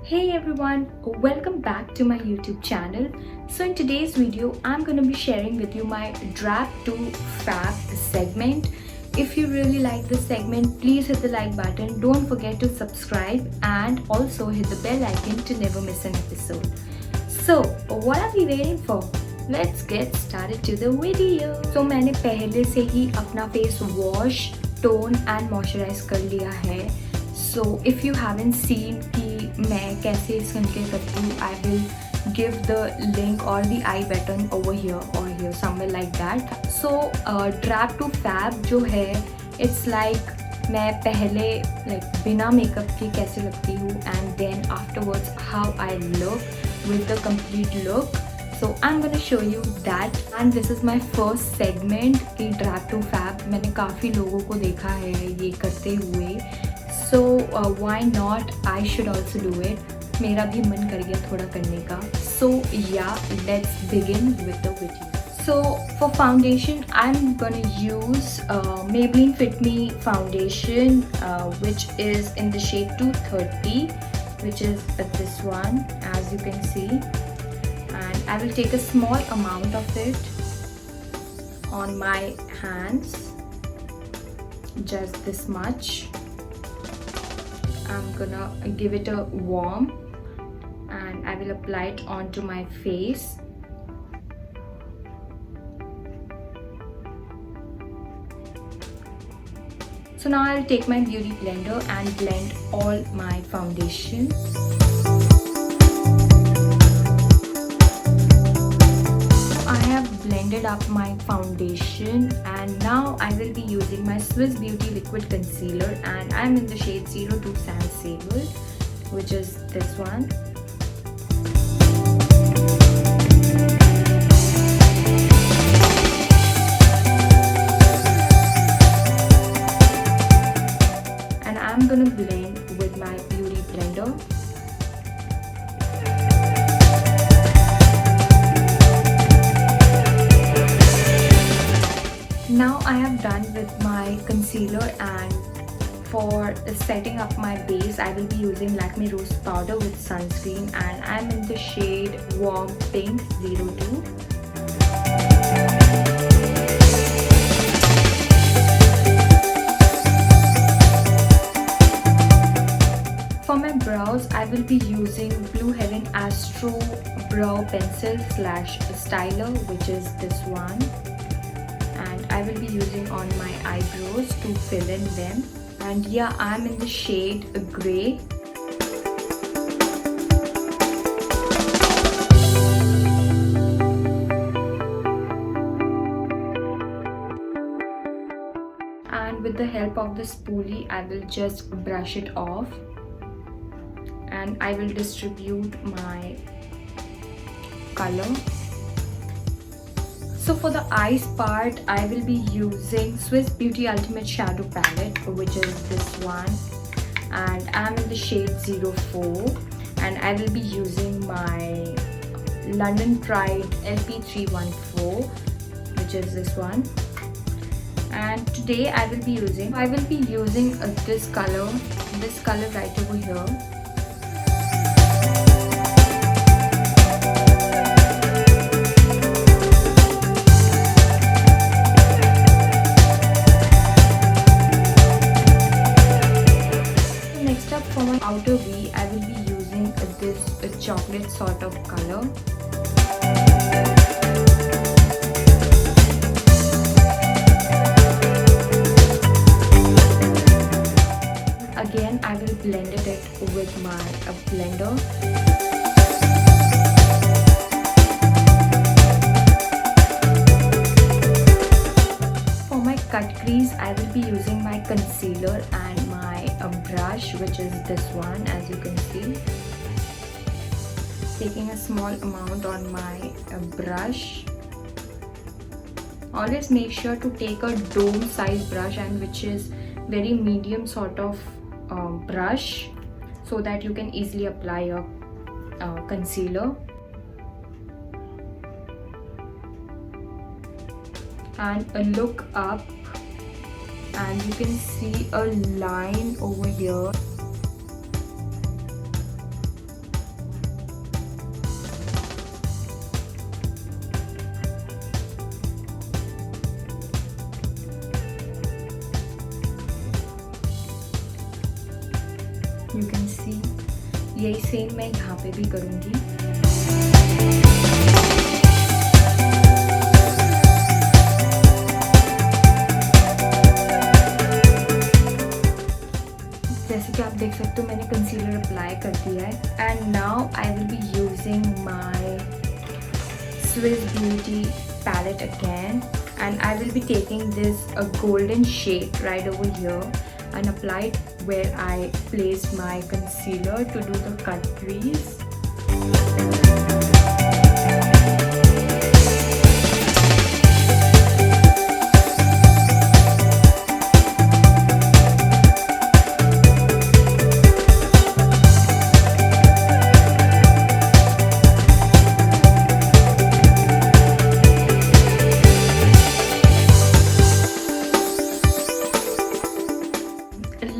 Hey everyone, welcome back to my YouTube channel. So in today's video, I'm going to be sharing with you my Drab to Fab segment. If you really like this segment, please hit the like button. Don't forget to subscribe and also hit the bell icon to never miss an episode. So what are we waiting for? Let's get started to the video. So मैंने पहले से ही अपना face wash, tone and moisturize कर लिया है. So if you haven't seen कि मैं कैसे स्किन केयर करती हूँ, I will give the link or the I button over here or here somewhere like that. So Drab to Fab जो है, it's like मैं पहले like बिना मेकअप के कैसे लगती हूँ and then afterwards how I look with the complete look. So I'm gonna show you that and this is my first segment कि Drab to Fab. मैंने काफ़ी लोगों को देखा है ये करते हुए. So why not? I should also do it. मेरा भी मन कर गया थोड़ा करने का. So yeah, let's begin with the video. So for foundation, I'm gonna use Maybelline Fit Me foundation, which is in the shade 230, which is this one, as you can see. And I will take a small amount of it on my hands, just this much. I'm gonna give it a warm and I will apply it onto my face. So now I'll take my beauty blender and blend all my foundation. I have blended up my foundation and now I will be using my Swiss Beauty liquid concealer and I'm in the shade 02 Sand Sable, which is this one. And I'm gonna blend with my beauty blender. Now I have done with my concealer and for setting up my base I will be using Lakme Rose Powder with sunscreen and I'm in the shade Warm Pink 02. For my brows I will be using Blue Heaven Astro Brow Pencil slash Styler, which is this one. And I will be using on my eyebrows to fill in them. And yeah, I'm in the shade grey. And with the help of the spoolie, I will just brush it off. And I will distribute my color. So for the eyes part, I will be using Swiss Beauty Ultimate Shadow Palette, which is this one. And I'm in the shade 04. And I will be using my London Pride LP314, which is this one. And today I will be using this color right over here. For my outer V, I will be using this chocolate sort of color. Again, I will blend it with my blender. For my cut crease, I will be using my concealer and my brush, which is this one, as you can see. Taking a small amount on my brush. Always make sure to take a dome size brush and which is very medium sort of brush so that you can easily apply your concealer. And look up and you can see a line over here. यही same मैं यहाँ पे भी करूँगी। जैसे कि आप देख सकते हो मैंने कंसीलर अप्लाई कर दिया है। And now I will be using my Swiss Beauty palette again, and I will be taking this golden shade right over here and apply it where I placed my concealer to do the cut crease.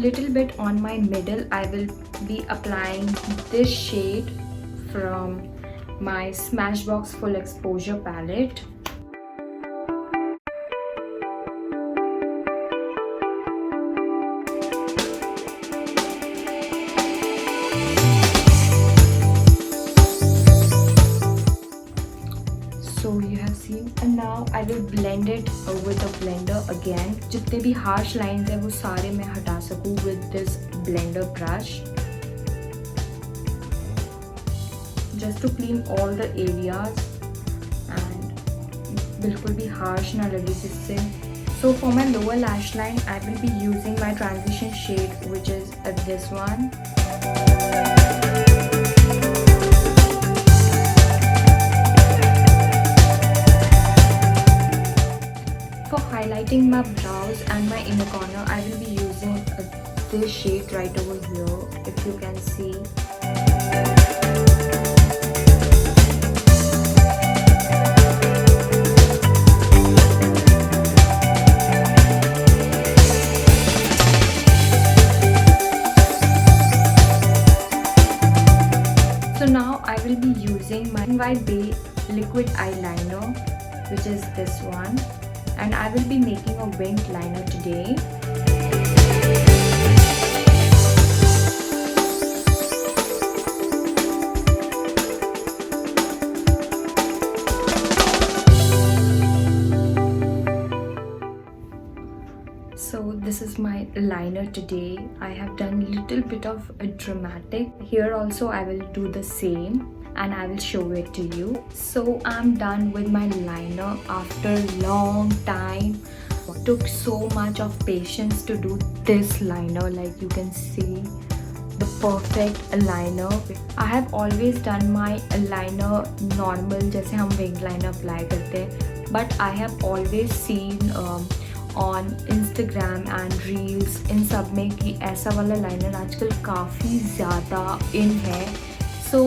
Little bit on my middle, I will be applying this shade from my Smashbox Full Exposure palette. So you have seen, and now I will blend it with a blender again. जितने भी harsh lines है वो सारे मैं हटा सकूँ with this blender brush, just to clean all the areas and बिल्कुल भी harsh ना लगे जिससे। So for my lower lash line, I will be using my transition shade, which is this one. Highlighting my brows and my inner corner, I will be using this shade right over here, if you can see. So now I will be using my White Bay liquid eyeliner, which is this one. And I will be making a winged liner today. So this is my liner today. I have done a little bit of a dramatic. Here also I will do the same, and I will show it to you. So I'm done with my liner after a long time. It took so much of patience to do this liner. Like you can see the perfect liner. I have always done my liner normal, जैसे हम wing liner apply करते हैं. But I have always seen on Instagram and Reels इन सब में कि ऐसा वाला liner आजकल काफ़ी ज़्यादा in है. So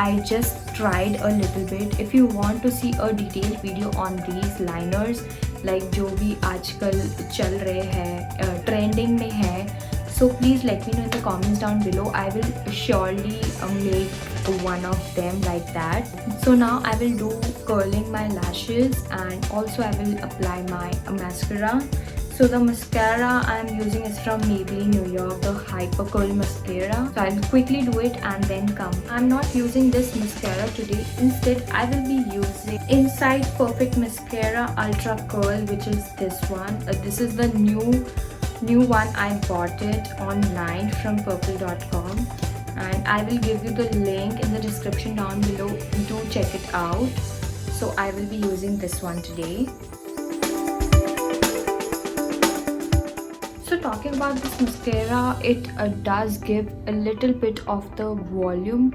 I just tried a little bit. If you want to see a detailed video on these liners, like जो भी आजकल चल रहे हैं, trending में है, so please let me know in the comments down below. I will surely make one of them like that. So now I will do curling my lashes, and also I will apply my mascara. So the mascara I'm using is from Maybelline New York, the Hyper Curl Mascara. So I'll quickly do it and then come. I'm not using this mascara today. Instead, I will be using Inside Perfect Mascara Ultra Curl, which is this one. This is the new one. I bought it online from purple.com, and I will give you the link in the description down below. Do check it out. So I will be using this one today. So talking about this mascara, it does give a little bit of the volume,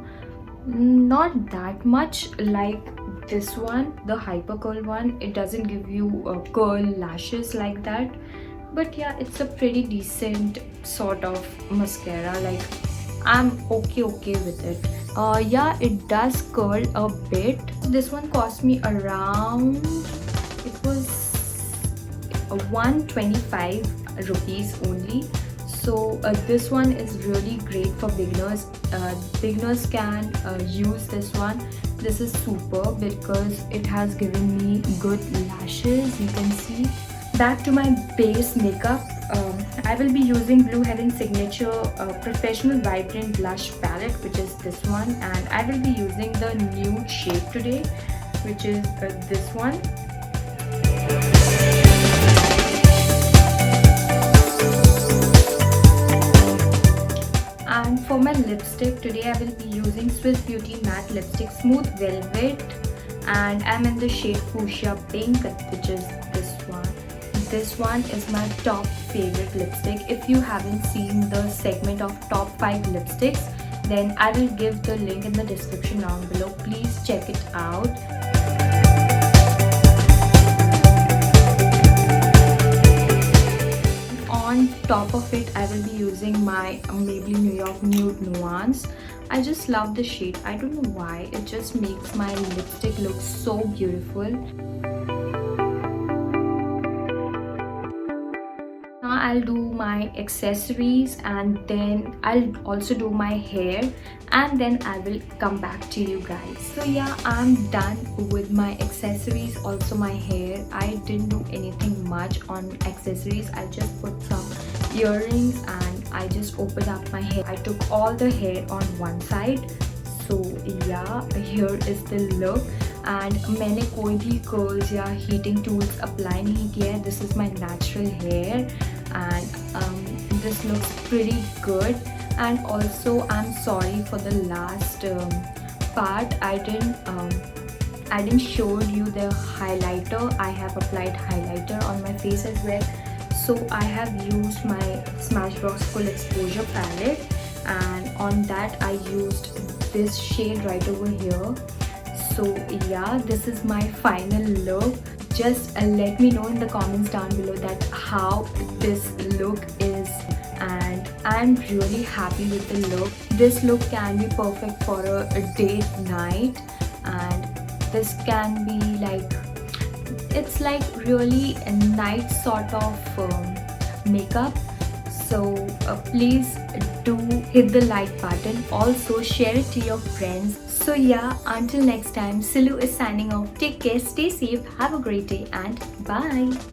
not that much like this one, the Hyper Curl one. It doesn't give you curl lashes like that, but yeah, it's a pretty decent sort of mascara. Like I'm okay with it. Yeah, it does curl a bit. This one cost me around, it was 125 rupees only. So this one is really great for beginners. Beginners can use this one. This is super because it has given me good lashes. You can see. Back to my base makeup. I will be using Blue Heaven Signature Professional Vibrant Blush Palette, which is this one, and I will be using the nude shade today, which is this one. And for my lipstick today, I will be using Swiss Beauty Matte Lipstick Smooth Velvet, and I'm in the shade Fuchsia Pink, which is this one. This one is my top favorite lipstick. If you haven't seen the segment of top 5 lipsticks, then I will give the link in the description down below. Please check it out. On top of it, I will be using my Maybelline New York Nude Nuance. I just love the shade. I don't know why. It just makes my lipstick look so beautiful. Now I'll do my accessories, and then I'll also do my hair, and then I will come back to you guys. So yeah, I'm done with my accessories, also my hair. I didn't do anything much on accessories. I just put some earrings and I just opened up my hair. I took all the hair on one side. So yeah, here is the look. And मैंने कोई भी curls या heating tools apply नहीं किया है. This is my natural hair, and this looks pretty good. And also I'm sorry for the last part. I didn't show you the highlighter. I have applied highlighter on my face as well. So I have used my Smashbox Full Exposure palette, and on that I used this shade right over here. So yeah, this is my final look. Just let me know in the comments down below that how this look is, and I'm really happy with the look. This look can be perfect for a date night, and this can be like, it's like really a night sort of makeup. So please do hit the like button. Also share it to your friends. So yeah, until next time, Silu is signing off. Take care, stay safe, have a great day, and bye.